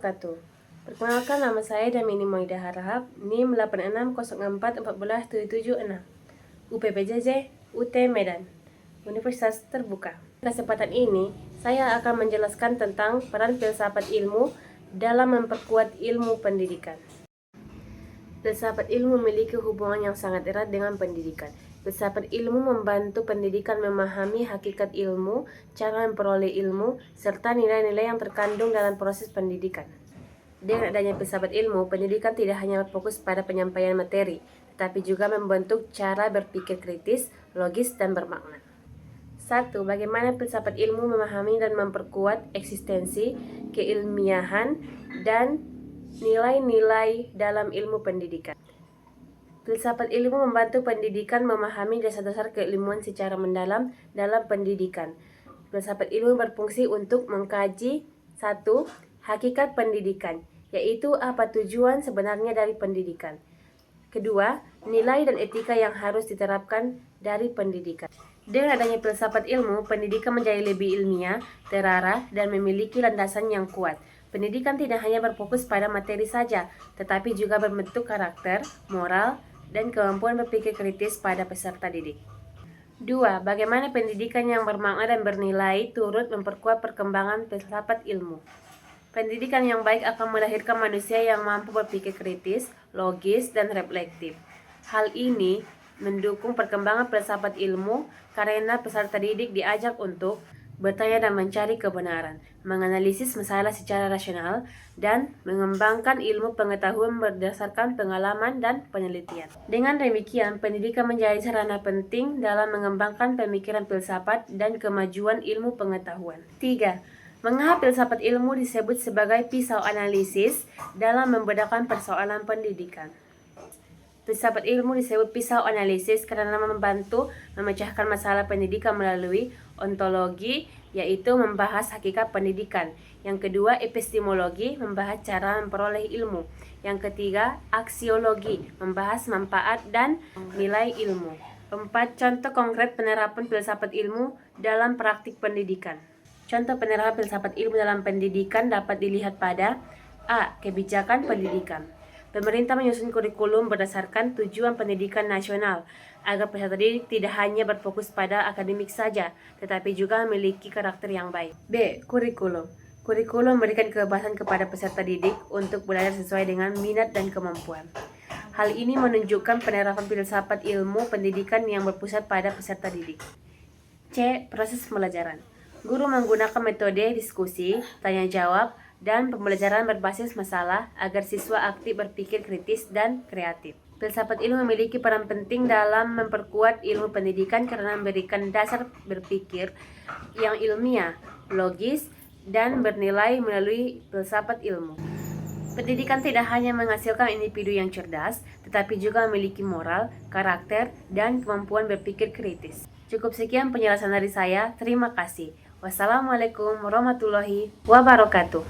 wabarakatuh. Perkenalkan, nama saya Damini Moida Harahap, NIM 8604147776, UPPJJ, UT Medan, Universitas Terbuka. Kesempatan ini, saya akan menjelaskan tentang peran filsafat ilmu dalam memperkuat ilmu pendidikan. Filsafat ilmu memiliki hubungan yang sangat erat dengan pendidikan. Filsafat ilmu membantu pendidikan memahami hakikat ilmu, cara memperoleh ilmu, serta nilai-nilai yang terkandung dalam proses pendidikan. Dengan adanya filsafat ilmu, pendidikan tidak hanya berfokus pada penyampaian materi, tetapi juga membentuk cara berpikir kritis, logis, dan bermakna. 1. Bagaimana filsafat ilmu memahami dan memperkuat eksistensi, keilmiahan, dan nilai-nilai dalam ilmu pendidikan. Filsafat ilmu membantu pendidikan memahami dasar-dasar keilmuan secara mendalam dalam pendidikan. Filsafat ilmu berfungsi untuk mengkaji 1. Hakikat pendidikan, yaitu apa tujuan sebenarnya dari pendidikan. Kedua, nilai dan etika yang harus diterapkan dari pendidikan. Dengan adanya filsafat ilmu, pendidikan menjadi lebih ilmiah, terarah, dan memiliki landasan yang kuat. Pendidikan tidak hanya berfokus pada materi saja, tetapi juga berbentuk karakter, moral, dan kemampuan berpikir kritis pada peserta didik. 2. Bagaimana pendidikan yang bermakna dan bernilai turut memperkuat perkembangan filsafat ilmu. Pendidikan yang baik akan melahirkan manusia yang mampu berpikir kritis, logis, dan reflektif. Hal ini mendukung perkembangan filsafat ilmu karena peserta didik diajak untuk bertanya dan mencari kebenaran, menganalisis masalah secara rasional, dan mengembangkan ilmu pengetahuan berdasarkan pengalaman dan penelitian. Dengan demikian, pendidikan menjadi sarana penting dalam mengembangkan pemikiran filsafat dan kemajuan ilmu pengetahuan. 3. Mengapa filsafat ilmu disebut sebagai pisau analisis dalam membedakan persoalan pendidikan? Filsafat ilmu disebut pisau analisis karena membantu memecahkan masalah pendidikan melalui ontologi, yaitu membahas hakikat pendidikan. Yang kedua, epistemologi, membahas cara memperoleh ilmu. Yang ketiga, aksiologi, membahas manfaat dan nilai ilmu. 4. Contoh konkret penerapan filsafat ilmu dalam praktik pendidikan. Contoh penerapan filsafat ilmu dalam pendidikan dapat dilihat pada A. Kebijakan pendidikan. Pemerintah menyusun kurikulum berdasarkan tujuan pendidikan nasional agar peserta didik tidak hanya berfokus pada akademik saja, tetapi juga memiliki karakter yang baik. B. Kurikulum. Kurikulum memberikan kebebasan kepada peserta didik untuk belajar sesuai dengan minat dan kemampuan. Hal ini menunjukkan penerapan filsafat ilmu pendidikan yang berpusat pada peserta didik. C. Proses pembelajaran. Guru menggunakan metode diskusi, tanya jawab, dan pembelajaran berbasis masalah agar siswa aktif berpikir kritis dan kreatif. Filsafat ilmu memiliki peran penting dalam memperkuat ilmu pendidikan karena memberikan dasar berpikir yang ilmiah, logis, dan bernilai melalui filsafat ilmu. Pendidikan tidak hanya menghasilkan individu yang cerdas, tetapi juga memiliki moral, karakter, dan kemampuan berpikir kritis. Cukup sekian penjelasan dari saya. Terima kasih. Wassalamualaikum warahmatullahi wabarakatuh.